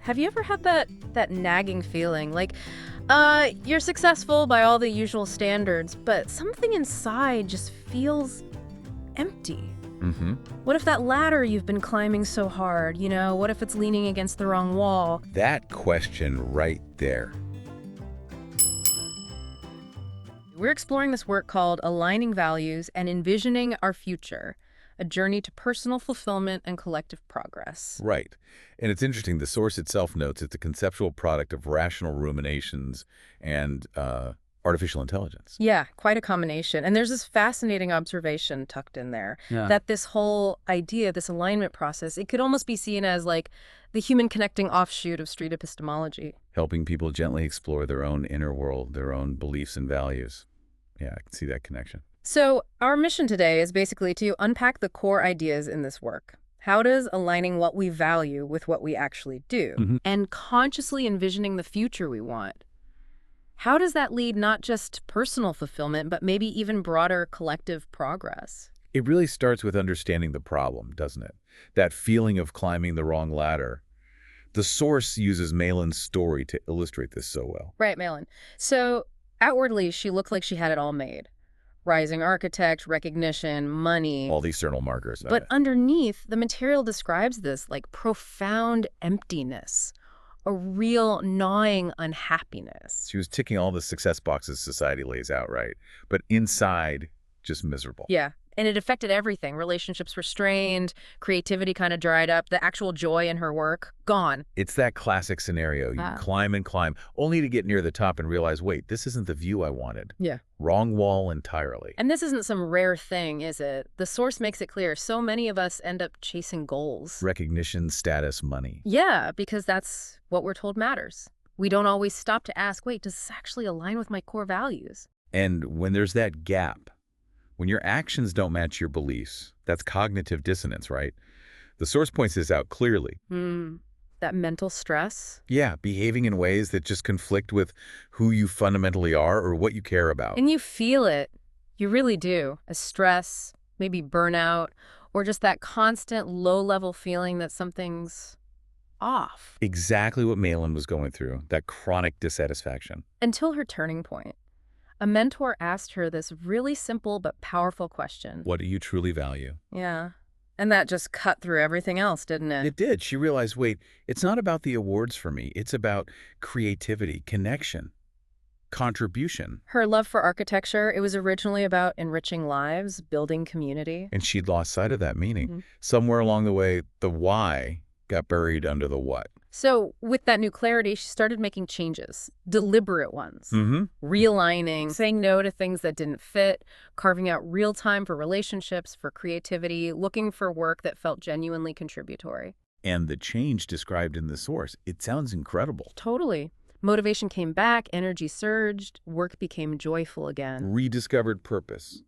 Have you ever had that nagging feeling like you're successful by all the usual standards, but something inside just feels empty? Mm-hmm. What if that ladder you've been climbing so hard, what if it's leaning against the wrong wall? That question right there. We're exploring this work called Aligning Values and Envisioning Our Future, a journey to personal fulfillment and collective progress. Right. And it's interesting, the source itself notes it's a conceptual product of rational ruminations and artificial intelligence. Yeah, quite a combination. And there's this fascinating observation tucked in there that this whole idea, this alignment process, it could almost be seen as like the human connecting offshoot of street epistemology. Helping people gently explore their own inner world, their own beliefs and values. Yeah, I can see that connection. So our mission today is basically to unpack the core ideas in this work. How does aligning what we value with what we actually do and consciously envisioning the future we want, how does that lead not just personal fulfillment, but maybe even broader collective progress? It really starts with understanding the problem, doesn't it? That feeling of climbing the wrong ladder. The source uses Malin's story to illustrate this so well. Right, Malin. So outwardly, she looked like she had it all made. Rising architect, recognition, money. All the external markers. But underneath, the material describes this like profound emptiness, a real gnawing unhappiness. She was ticking all the success boxes society lays out, right? But inside, just miserable. Yeah. And it affected everything. Relationships were strained, creativity kind of dried up, the actual joy in her work, gone. It's that classic scenario. You climb and climb, only to get near the top and realize, wait, this isn't the view I wanted. Yeah. Wrong wall entirely. And this isn't some rare thing, is it? The source makes it clear. So many of us end up chasing goals. Recognition, status, money. Yeah, because that's what we're told matters. We don't always stop to ask, wait, does this actually align with my core values? And when there's that gap, when your actions don't match your beliefs, that's cognitive dissonance, right? The source points this out clearly. That mental stress? Yeah, behaving in ways that just conflict with who you fundamentally are or what you care about. And you feel it. You really do. As stress, maybe burnout, or just that constant low-level feeling that something's off. Exactly what Malin was going through, that chronic dissatisfaction. Until her turning point. A mentor asked her this really simple but powerful question. What do you truly value? Yeah. And that just cut through everything else, didn't it? It did. She realized, wait, it's not about the awards for me. It's about creativity, connection, contribution. Her love for architecture, it was originally about enriching lives, building community. And she'd lost sight of that meaning. Somewhere along the way, the why got buried under the what. So with that new clarity, she started making changes, deliberate ones, realigning, saying no to things that didn't fit, carving out real time for relationships, for creativity, looking for work that felt genuinely contributory. And the change described in the source, it sounds incredible. Totally. Motivation came back, energy surged, work became joyful again. Rediscovered purpose,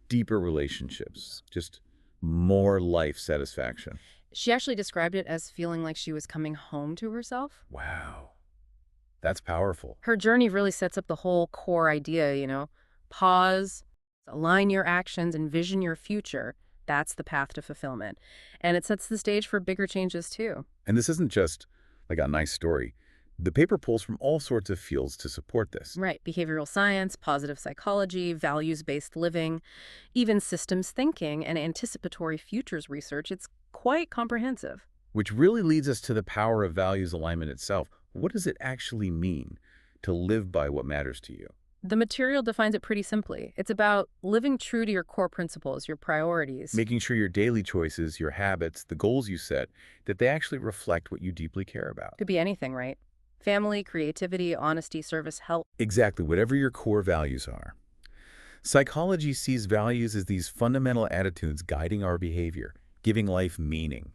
deeper relationships, just more life satisfaction. She actually described it as feeling like she was coming home to herself. Wow. That's powerful. Her journey really sets up the whole core idea, Pause, align your actions, envision your future. That's the path to fulfillment. And it sets the stage for bigger changes, too. And this isn't just like a nice story. The paper pulls from all sorts of fields to support this. Right. Behavioral science, positive psychology, values-based living, even systems thinking and anticipatory futures research. It's quite comprehensive. Which really leads us to the power of values alignment itself. What does it actually mean to live by what matters to you? The material defines it pretty simply. It's about living true to your core principles, your priorities. Making sure your daily choices, your habits, the goals you set, that they actually reflect what you deeply care about. Could be anything, right? Family, creativity, honesty, service, help. Exactly, whatever your core values are. Psychology sees values as these fundamental attitudes guiding our behavior, giving life meaning.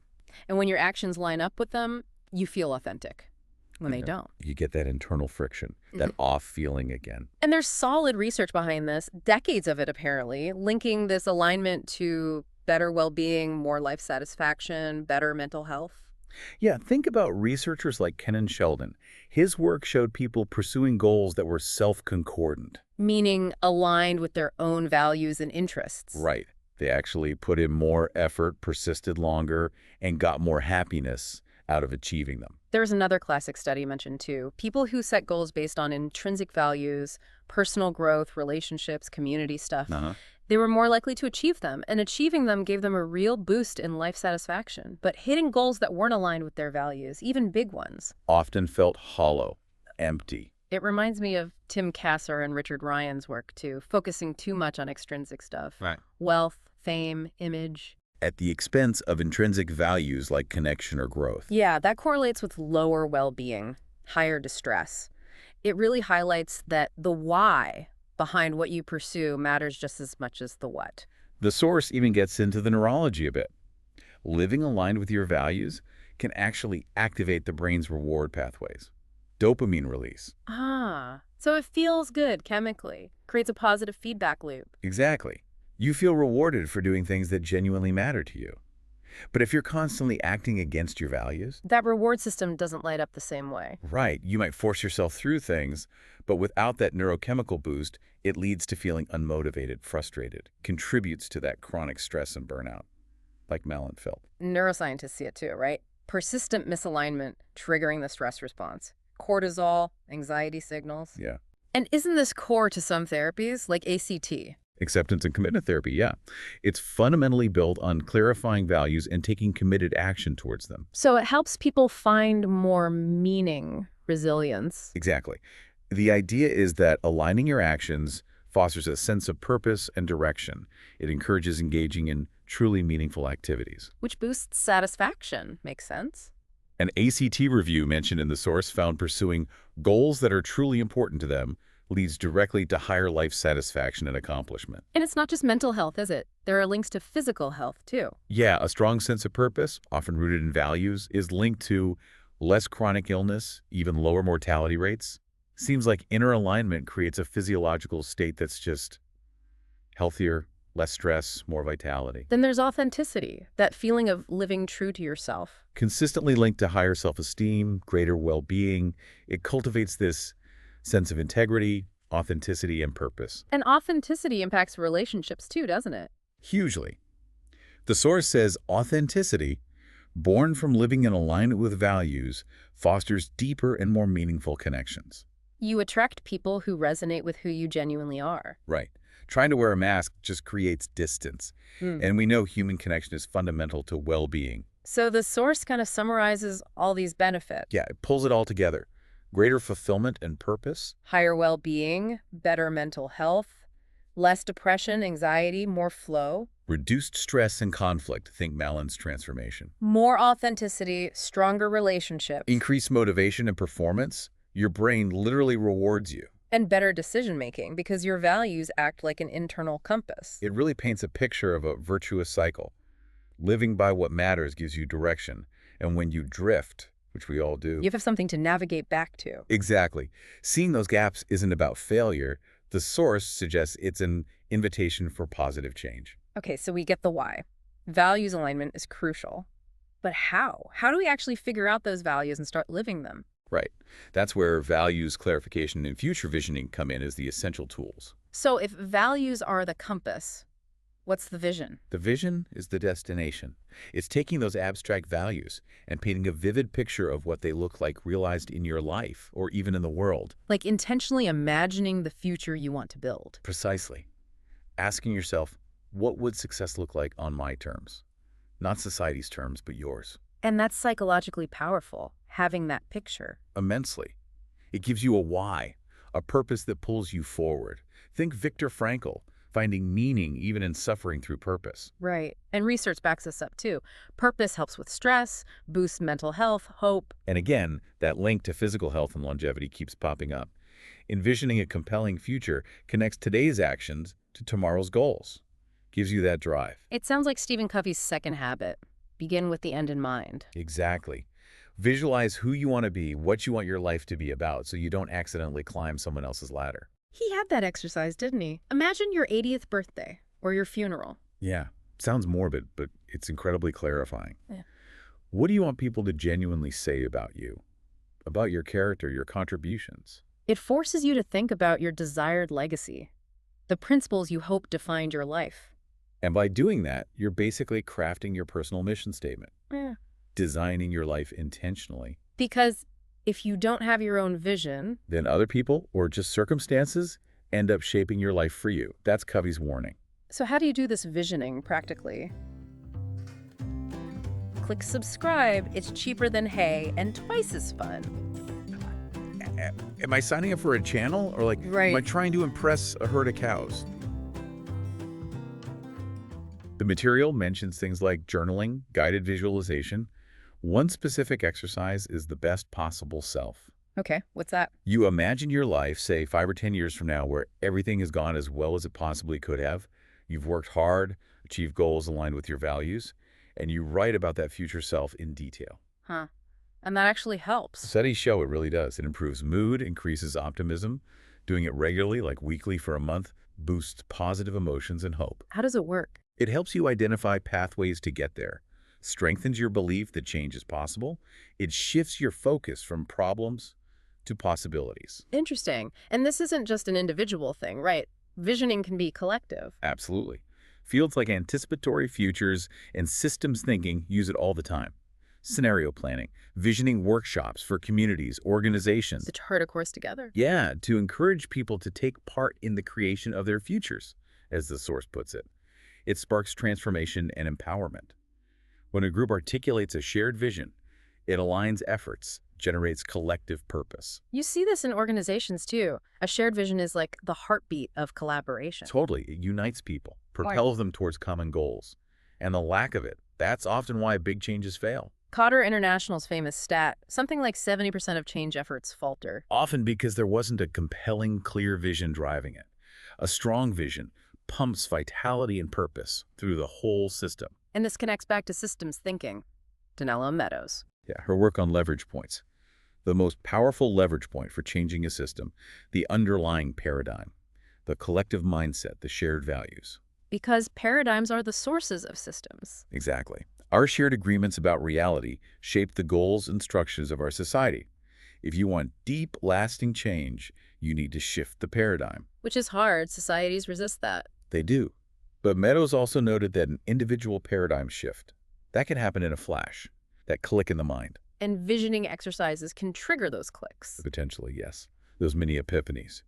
And when your actions line up with them, you feel authentic. When they don't. You get that internal friction, that off feeling again. And there's solid research behind this, decades of it apparently, linking this alignment to better well-being, more life satisfaction, better mental health. Yeah, think about researchers like Kenan Sheldon. His work showed people pursuing goals that were self-concordant. Meaning aligned with their own values and interests. Right. They actually put in more effort, persisted longer, and got more happiness out of achieving them. There's another classic study mentioned too. People who set goals based on intrinsic values, personal growth, relationships, community stuff, they were more likely to achieve them, and achieving them gave them a real boost in life satisfaction. But hitting goals that weren't aligned with their values, even big ones, often felt hollow, empty. It reminds me of Tim Kasser and Richard Ryan's work too, focusing too much on extrinsic stuff. Right. Wealth, fame, image. At the expense of intrinsic values like connection or growth. Yeah, that correlates with lower well-being, higher distress. It really highlights that the why behind what you pursue matters just as much as the what. The source even gets into the neurology a bit. Living aligned with your values can actually activate the brain's reward pathways. Dopamine release. So it feels good chemically, creates a positive feedback loop. Exactly. You feel rewarded for doing things that genuinely matter to you. But if you're constantly acting against your values, that reward system doesn't light up the same way. Right. You might force yourself through things, but without that neurochemical boost, it leads to feeling unmotivated, frustrated, contributes to that chronic stress and burnout, like Malin felt. Neuroscientists see it too, right? Persistent misalignment triggering the stress response. Cortisol, anxiety signals. Yeah. And isn't this core to some therapies, like ACT? Acceptance and commitment therapy, yeah. It's fundamentally built on clarifying values and taking committed action towards them. So it helps people find more meaning, resilience. Exactly. The idea is that aligning your actions fosters a sense of purpose and direction. It encourages engaging in truly meaningful activities. Which boosts satisfaction. Makes sense. An ACT review mentioned in the source found pursuing goals that are truly important to them leads directly to higher life satisfaction and accomplishment. And it's not just mental health, is it? There are links to physical health, too. Yeah, a strong sense of purpose, often rooted in values, is linked to less chronic illness, even lower mortality rates. Seems like inner alignment creates a physiological state that's just healthier, less stress, more vitality. Then there's authenticity, that feeling of living true to yourself. Consistently linked to higher self-esteem, greater well-being. It cultivates this sense of integrity, authenticity, and purpose. And authenticity impacts relationships too, doesn't it? Hugely. The source says authenticity, born from living in alignment with values, fosters deeper and more meaningful connections. You attract people who resonate with who you genuinely are. Right. Trying to wear a mask just creates distance. And we know human connection is fundamental to well-being. So the source kind of summarizes all these benefits. Yeah, it pulls it all together. Greater fulfillment and purpose. Higher well-being, better mental health, less depression, anxiety, more flow. Reduced stress and conflict. Think Malin's transformation. More authenticity, stronger relationships. Increased motivation and performance. Your brain literally rewards you. And better decision-making because your values act like an internal compass. It really paints a picture of a virtuous cycle. Living by what matters gives you direction. And when you drift, which we all do, you have something to navigate back to. Exactly. Seeing those gaps isn't about failure. The source suggests it's an invitation for positive change. Okay, so we get the why. Values alignment is crucial. But how? How do we actually figure out those values and start living them? Right. That's where values clarification and future visioning come in as the essential tools. So if values are the compass, what's the vision? The vision is the destination. It's taking those abstract values and painting a vivid picture of what they look like realized in your life or even in the world. Like intentionally imagining the future you want to build. Precisely. Asking yourself, what would success look like on my terms? Not society's terms, but yours. And that's psychologically powerful, having that picture. Immensely. It gives you a why, a purpose that pulls you forward. Think Viktor Frankl, finding meaning even in suffering through purpose. Right. And research backs this up too. Purpose helps with stress, boosts mental health, hope. And again, that link to physical health and longevity keeps popping up. Envisioning a compelling future connects today's actions to tomorrow's goals. Gives you that drive. It sounds like Stephen Covey's second habit. Begin with the end in mind. Exactly. Visualize who you want to be, what you want your life to be about, so you don't accidentally climb someone else's ladder. He had that exercise, didn't he? Imagine your 80th birthday or your funeral. Yeah. Sounds morbid, but it's incredibly clarifying. Yeah. What do you want people to genuinely say about you? About your character, your contributions? It forces you to think about your desired legacy, the principles you hope defined your life. And by doing that, you're basically crafting your personal mission statement. Yeah. Designing your life intentionally. Because if you don't have your own vision, then other people or just circumstances end up shaping your life for you. That's Covey's warning. so how do you do this visioning practically? Click subscribe. It's cheaper than hay and twice as fun. Am I signing up for a channel or am I trying to impress a herd of cows? The material mentions things like journaling, guided visualization. One specific exercise is the best possible self. Okay, what's that? You imagine your life, say 5 or 10 years from now, where everything has gone as well as it possibly could have. You've worked hard, achieved goals aligned with your values, and you write about that future self in detail. Huh. And that actually helps. Studies show it really does. It improves mood, increases optimism. Doing it regularly, like weekly for a month, boosts positive emotions and hope. How does it work? It helps you identify pathways to get there, strengthens your belief that change is possible. It shifts your focus from problems to possibilities. Interesting. And this isn't just an individual thing, right? Visioning can be collective. Absolutely. Fields like anticipatory futures and systems thinking use it all the time. Scenario planning, visioning workshops for communities, organizations. To chart a course together. Yeah, to encourage people to take part in the creation of their futures, as the source puts it. It sparks transformation and empowerment. When a group articulates a shared vision, it aligns efforts, generates collective purpose. You see this in organizations too. A shared vision is like the heartbeat of collaboration. Totally. It unites people, propels them towards common goals. And the lack of it, that's often why big changes fail. Cotter International's famous stat, something like 70% of change efforts falter. Often because there wasn't a compelling, clear vision driving it. A strong vision pumps vitality and purpose through the whole system. And this connects back to systems thinking. Donella Meadows. Yeah, her work on leverage points. The most powerful leverage point for changing a system, the underlying paradigm, the collective mindset, the shared values. Because paradigms are the sources of systems. Exactly. Our shared agreements about reality shape the goals and structures of our society. If you want deep, lasting change, you need to shift the paradigm. Which is hard. Societies resist that. They do. But Meadows also noted that an individual paradigm shift, that can happen in a flash, that click in the mind. And visioning exercises can trigger those clicks. Potentially, yes. Those mini epiphanies.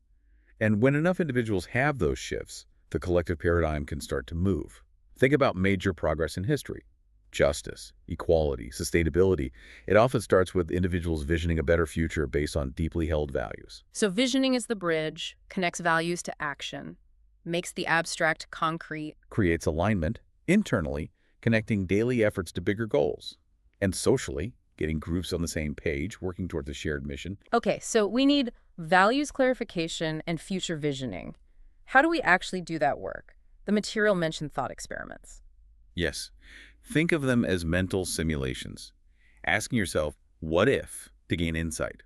And when enough individuals have those shifts, the collective paradigm can start to move. Think about major progress in history. Justice, equality, sustainability. It often starts with individuals visioning a better future based on deeply held values. So visioning is the bridge, connects values to action, makes the abstract concrete. Creates alignment, internally, connecting daily efforts to bigger goals. And socially, getting groups on the same page, working towards a shared mission. Okay, so we need values clarification and future visioning. How do we actually do that work? The material mentioned thought experiments. Yes. Think of them as mental simulations. Asking yourself, what if, to gain insight.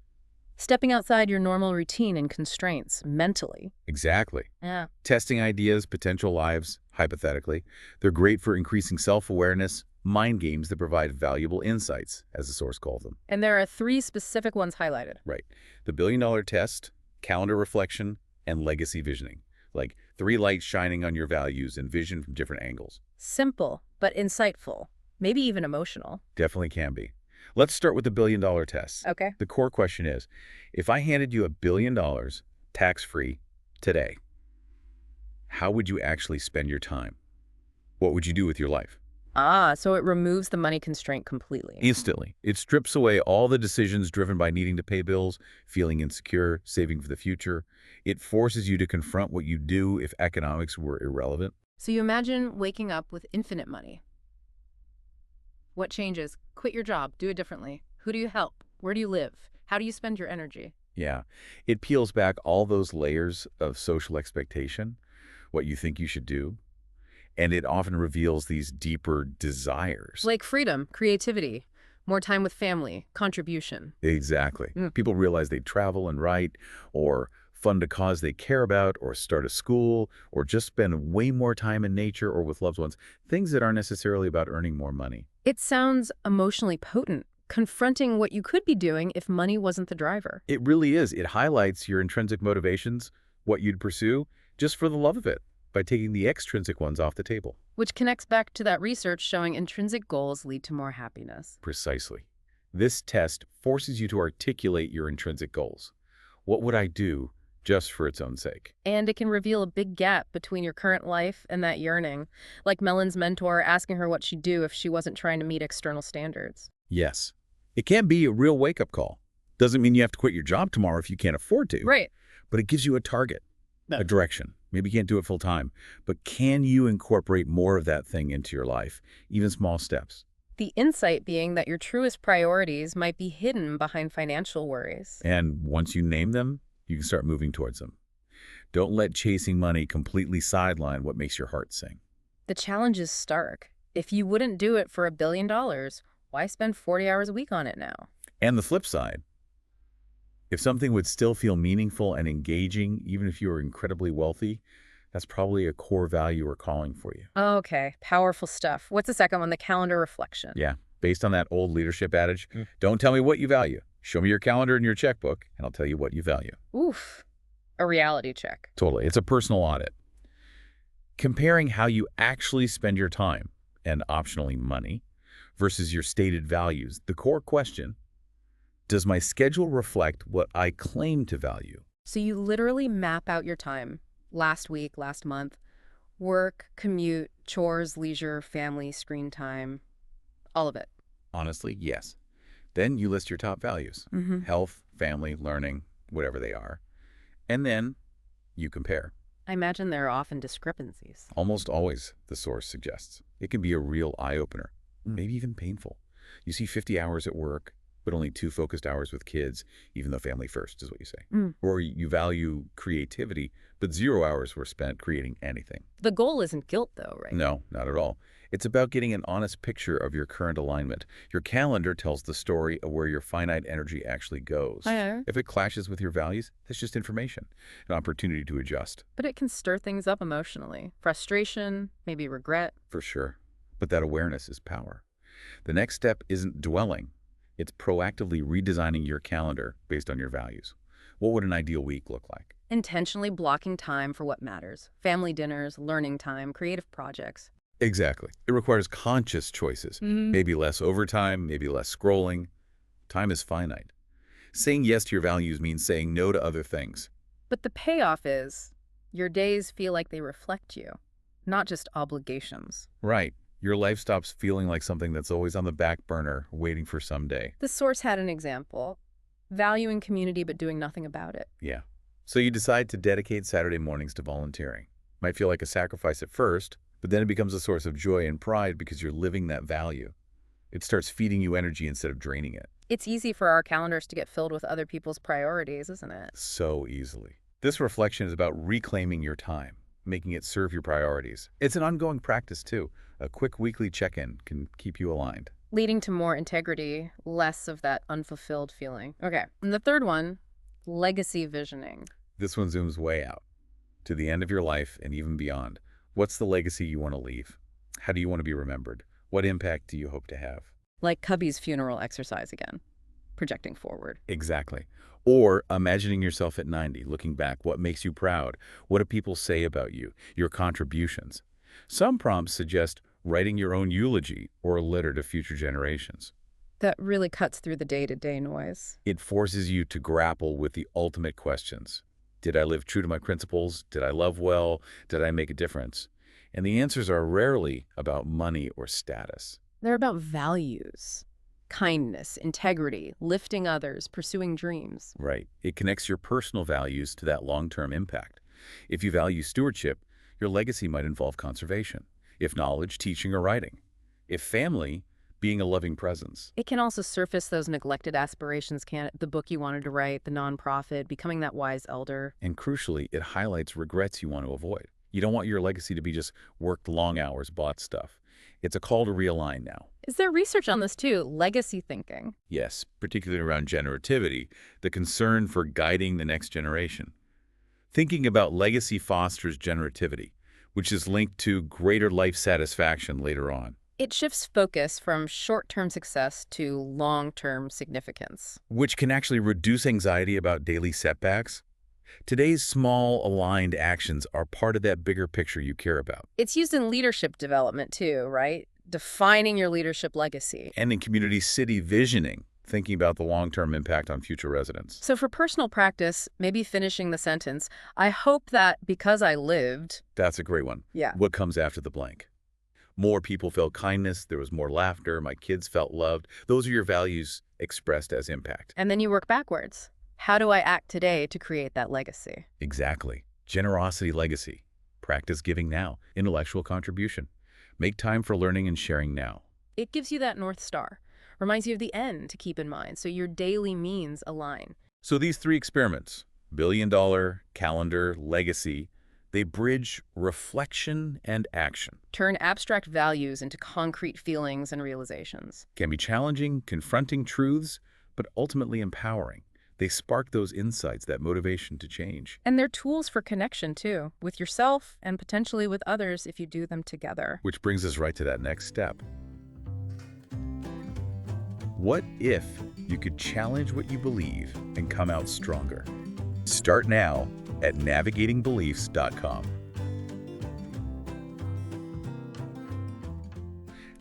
Stepping outside your normal routine and constraints mentally. Exactly. Yeah. Testing ideas, potential lives, hypothetically. They're great for increasing self-awareness, mind games that provide valuable insights, as the source calls them. And there are 3 specific ones highlighted. Right. The billion-dollar test, calendar reflection, and legacy visioning. Like 3 lights shining on your values and vision from different angles. Simple, but insightful. Maybe even emotional. Definitely can be. Let's start with the billion-dollar test. Okay. The core question is, if I handed you $1 billion, tax-free, today, how would you actually spend your time? What would you do with your life? Ah, so it removes the money constraint completely. Instantly. It strips away all the decisions driven by needing to pay bills, feeling insecure, saving for the future. It forces you to confront what you do if economics were irrelevant. So you imagine waking up with infinite money. What changes? Quit your job. Do it differently. Who do you help? Where do you live? How do you spend your energy? Yeah. It peels back all those layers of social expectation, what you think you should do, and it often reveals these deeper desires. Like freedom, creativity, more time with family, contribution. Exactly. People realize they travel and write, or fund a cause they care about, or start a school, or just spend way more time in nature or with loved ones, things that aren't necessarily about earning more money. It sounds emotionally potent, confronting what you could be doing if money wasn't the driver. It really is. It highlights your intrinsic motivations, what you'd pursue, just for the love of it, by taking the extrinsic ones off the table. Which connects back to that research showing intrinsic goals lead to more happiness. Precisely. This test forces you to articulate your intrinsic goals. What would I do just for its own sake? And it can reveal a big gap between your current life and that yearning, like Melon's mentor asking her what she'd do if she wasn't trying to meet external standards. Yes. It can be a real wake-up call. Doesn't mean you have to quit your job tomorrow if you can't afford to. Right. But it gives you a target, a direction. Maybe you can't do it full time, but can you incorporate more of that thing into your life, even small steps? The insight being that your truest priorities might be hidden behind financial worries. And once you name them, you can start moving towards them. Don't let chasing money completely sideline what makes your heart sing. The challenge is stark. If you wouldn't do it for $1 billion, why spend 40 hours a week on it now? And the flip side, if something would still feel meaningful and engaging, even if you were incredibly wealthy, that's probably a core value or calling for you. Okay, powerful stuff. What's the second one? The calendar reflection. Yeah, based on that old leadership adage, don't tell me what you value. Show me your calendar and your checkbook, and I'll tell you what you value. Oof, a reality check. Totally. It's a personal audit. Comparing how you actually spend your time, and optionally money, versus your stated values. The core question, does my schedule reflect what I claim to value? So you literally map out your time. Last week, last month. Work, commute, chores, leisure, family, screen time. All of it. Honestly, yes. Then you list your top values. Health, family, learning, whatever they are. And then you compare. I imagine there are often discrepancies. Almost always, the source suggests. It can be a real eye-opener, maybe even painful. You see 50 hours at work, but only 2 focused hours with kids, even though family first is what you say. Or you value creativity, but 0 hours were spent creating anything. The goal isn't guilt, though, right? No, not at all. It's about getting an honest picture of your current alignment. Your calendar tells the story of where your finite energy actually goes. If it clashes with your values, that's just information, an opportunity to adjust. But it can stir things up emotionally. Frustration, maybe regret. For sure. But that awareness is power. The next step isn't dwelling. It's proactively redesigning your calendar based on your values. What would an ideal week look like? Intentionally blocking time for what matters. Family dinners, learning time, creative projects. Exactly. It requires conscious choices. Maybe less overtime, maybe less scrolling. Time is finite. Saying yes to your values means saying no to other things. But the payoff is your days feel like they reflect you, not just obligations. Right. Your life stops feeling like something that's always on the back burner, waiting for someday. The source had an example. Valuing community but doing nothing about it. Yeah. So you decide to dedicate Saturday mornings to volunteering. Might feel like a sacrifice at first, but then it becomes a source of joy and pride because you're living that value. It starts feeding you energy instead of draining it. It's easy for our calendars to get filled with other people's priorities, isn't it? So easily. This reflection is about reclaiming your time, making it serve your priorities. It's an ongoing practice, too. A quick weekly check-in can keep you aligned. Leading to more integrity, less of that unfulfilled feeling. Okay, and the third one, legacy visioning. This one zooms way out, to the end of your life and even beyond. What's the legacy you want to leave? How do you want to be remembered? What impact do you hope to have? Like Cubby's funeral exercise again, projecting forward. Exactly. Or imagining yourself at 90, looking back. What makes you proud? What do people say about you? Your contributions. Some prompts suggest writing your own eulogy or a letter to future generations. That really cuts through the day-to-day noise. It forces you to grapple with the ultimate questions. Did I live true to my principles? Did I love well? Did I make a difference? And the answers are rarely about money or status. They're about values, kindness, integrity, lifting others, pursuing dreams. Right. It connects your personal values to that long-term impact. If you value stewardship, your legacy might involve conservation. If knowledge, teaching or writing. If family, being a loving presence. It can also surface those neglected aspirations, can't it? The book you wanted to write, the nonprofit, becoming that wise elder. And crucially, it highlights regrets you want to avoid. You don't want your legacy to be just worked long hours, bought stuff. It's a call to realign now. Is there research on this too? Legacy thinking. Yes, particularly around generativity, the concern for guiding the next generation. Thinking about legacy fosters generativity, which is linked to greater life satisfaction later on. It shifts focus from short-term success to long-term significance. Which can actually reduce anxiety about daily setbacks. Today's small, aligned actions are part of that bigger picture you care about. It's used in leadership development too, right? Defining your leadership legacy. And in community city visioning, thinking about the long-term impact on future residents. So for personal practice, maybe finishing the sentence, I hope that because I lived... That's a great one. Yeah. What comes after the blank? More people felt kindness, there was more laughter, my kids felt loved. Those are your values expressed as impact. And then you work backwards. How do I act today to create that legacy? Exactly. Generosity legacy. Practice giving now. Intellectual contribution. Make time for learning and sharing now. It gives you that North Star. Reminds you of the end to keep in mind, so your daily means align. So these three experiments, billion-dollar, calendar, legacy, they bridge reflection and action. Turn abstract values into concrete feelings and realizations. Can be challenging, confronting truths, but ultimately empowering. They spark those insights, that motivation to change. And they're tools for connection, too, with yourself and potentially with others if you do them together. Which brings us right to that next step. What if you could challenge what you believe and come out stronger? Start now at navigatingbeliefs.com.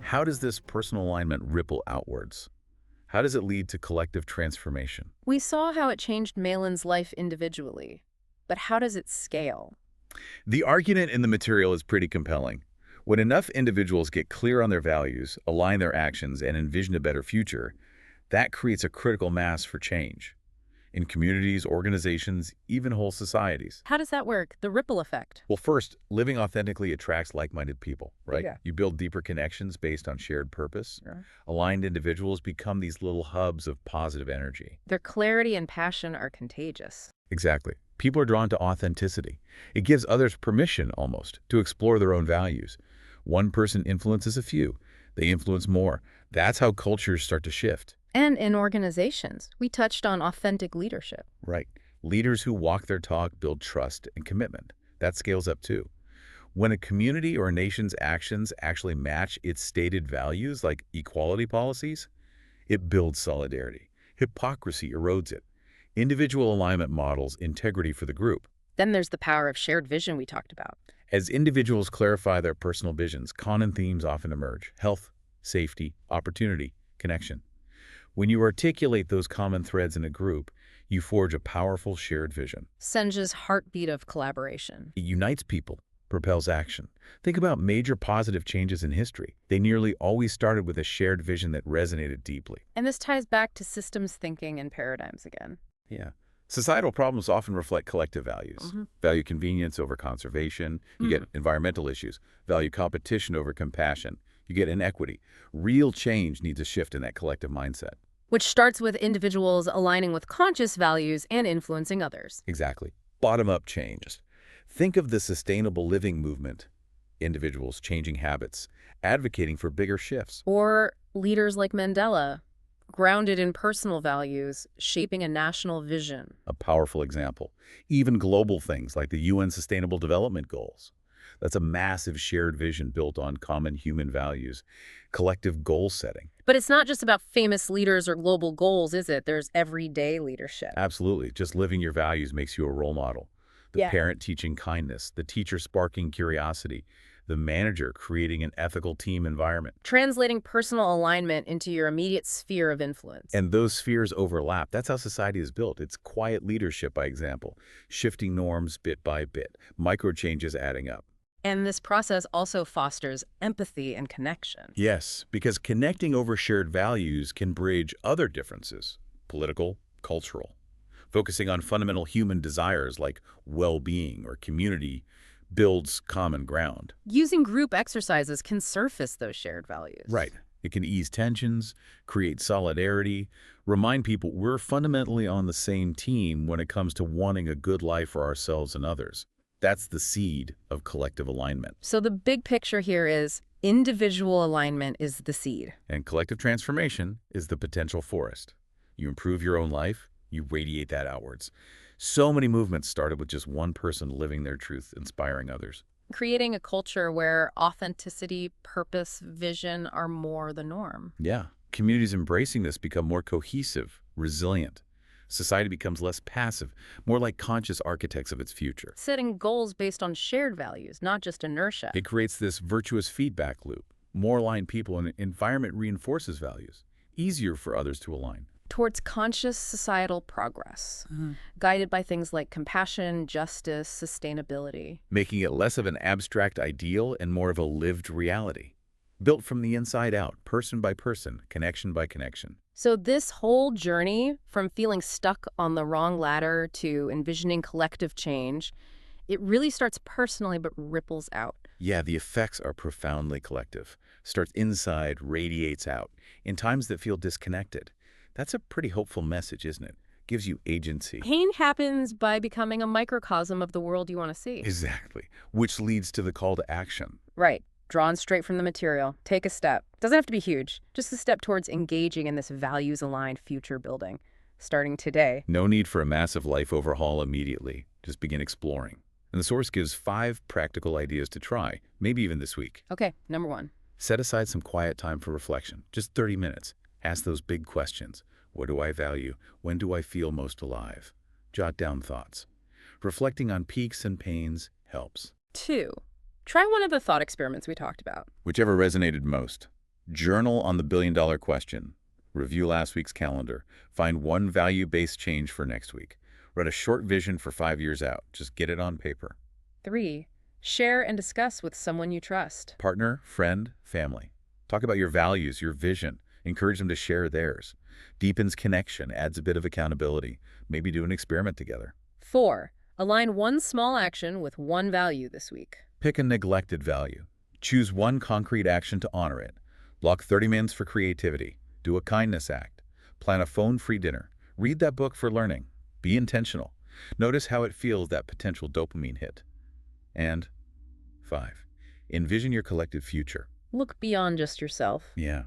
How does this personal alignment ripple outwards? How does it lead to collective transformation? We saw how it changed Malin's life individually, but how does it scale? The argument in the material is pretty compelling. When enough individuals get clear on their values, align their actions, and envision a better future, that creates a critical mass for change. In communities, organizations, even whole societies. How does that work? The ripple effect. Well, first, living authentically attracts like-minded people, right? Yeah. You build deeper connections based on shared purpose. Right. Aligned individuals become these little hubs of positive energy. Their clarity and passion are contagious. Exactly. People are drawn to authenticity. It gives others permission, almost, to explore their own values. One person influences a few. They influence more. That's how cultures start to shift. And in organizations, we touched on authentic leadership. Right. Leaders who walk their talk build trust and commitment. That scales up too. When a community or a nation's actions actually match its stated values, like equality policies, it builds solidarity. Hypocrisy erodes it. Individual alignment models integrity for the group. Then there's the power of shared vision we talked about. As individuals clarify their personal visions, common themes often emerge: health, safety, opportunity, connection. When you articulate those common threads in a group, you forge a powerful shared vision. Senja's heartbeat of collaboration. It unites people, propels action. Think about major positive changes in history. They nearly always started with a shared vision that resonated deeply. And this ties back to systems thinking and paradigms again. Yeah. Societal problems often reflect collective values. Value convenience over conservation. You get environmental issues. Value competition over compassion. You get inequity. Real change needs a shift in that collective mindset. Which starts with individuals aligning with conscious values and influencing others. Exactly. Bottom-up change. Think of the sustainable living movement. Individuals changing habits, advocating for bigger shifts. Or leaders like Mandela, grounded in personal values, shaping a national vision. A powerful example. Even global things like the UN Sustainable Development Goals. That's a massive shared vision built on common human values, collective goal setting. But it's not just about famous leaders or global goals, is it? There's everyday leadership. Absolutely. Just living your values makes you a role model. The parent teaching kindness, the teacher sparking curiosity, the manager creating an ethical team environment. Translating personal alignment into your immediate sphere of influence. And those spheres overlap. That's how society is built. It's quiet leadership, by example, shifting norms bit by bit, micro changes adding up. And this process also fosters empathy and connection. Yes, because connecting over shared values can bridge other differences, political, cultural. Focusing on fundamental human desires like well-being or community builds common ground. Using group exercises can surface those shared values. Right. It can ease tensions, create solidarity, remind people we're fundamentally on the same team when it comes to wanting a good life for ourselves and others. That's the seed of collective alignment. So the big picture here is individual alignment is the seed. And collective transformation is the potential forest. You improve your own life, you radiate that outwards. So many movements started with just one person living their truth, inspiring others. Creating a culture where authenticity, purpose, vision are more the norm. Yeah. Communities embracing this become more cohesive, resilient. Society becomes less passive, more like conscious architects of its future. Setting goals based on shared values, not just inertia. It creates this virtuous feedback loop. More aligned people and environment reinforces values. Easier for others to align. towards conscious societal progress, guided by things like compassion, justice, sustainability. Making it less of an abstract ideal and more of a lived reality. Built from the inside out, person by person, connection by connection. So this whole journey, from feeling stuck on the wrong ladder to envisioning collective change, it really starts personally but ripples out. Yeah, the effects are profoundly collective. Starts inside, radiates out, in times that feel disconnected. That's a pretty hopeful message, isn't it? Gives you agency. Pain happens by becoming a microcosm of the world you want to see. Exactly. Which leads to the call to action. Right. Drawn straight from the material. Take a step. Doesn't have to be huge. Just a step towards engaging in this values-aligned future building. Starting today. No need for a massive life overhaul immediately. Just begin exploring. And the source gives 5 practical ideas to try, maybe even this week. Okay, number 1. Set aside some quiet time for reflection. Just 30 minutes. Ask those big questions. What do I value? When do I feel most alive? Jot down thoughts. Reflecting on peaks and pains helps. 2. Try one of the thought experiments we talked about. Whichever resonated most. Journal on the billion-dollar question. Review last week's calendar. Find one value-based change for next week. Write a short vision for 5 years out. Just get it on paper. 3. Share and discuss with someone you trust. Partner, friend, family. Talk about your values, your vision. Encourage them to share theirs. Deepens connection, adds a bit of accountability. Maybe do an experiment together. 4. Align one small action with one value this week. Pick a neglected value. Choose one concrete action to honor it. Block 30 minutes for creativity. Do a kindness act. Plan a phone-free dinner. Read that book for learning. Be intentional. Notice how it feels, that potential dopamine hit. And 5. Envision your collective future. Look beyond just yourself. Yeah.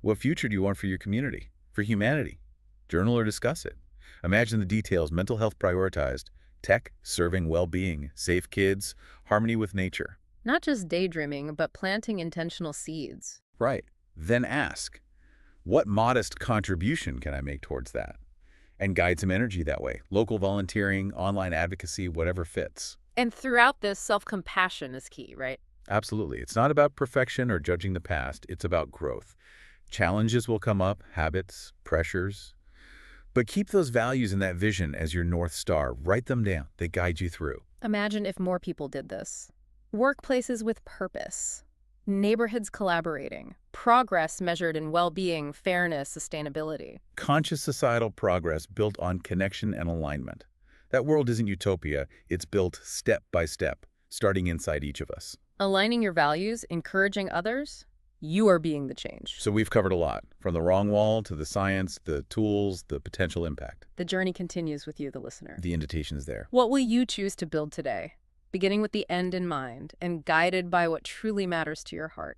What future do you want for your community, for humanity? Journal or discuss it. Imagine the details: mental health prioritized, tech serving well-being, safe kids, harmony with nature. Not just daydreaming, but planting intentional seeds. Right. Then ask, what modest contribution can I make towards that? And guide some energy that way. Local volunteering, online advocacy, whatever fits. And throughout this, self-compassion is key, right? Absolutely. It's not about perfection or judging the past. It's about growth. Challenges will come up, habits, pressures. But keep those values and that vision as your North Star. Write them down. They guide you through. Imagine if more people did this. Workplaces with purpose. Neighborhoods collaborating. Progress measured in well-being, fairness, sustainability. Conscious societal progress built on connection and alignment. That world isn't utopia. It's built step by step, starting inside each of us. Aligning your values, encouraging others, you are being the change. So we've covered a lot, from the wrong wall to the science, the tools, the potential impact. The journey continues with you, the listener. The invitation's there. What will you choose to build today? Beginning with the end in mind and guided by what truly matters to your heart.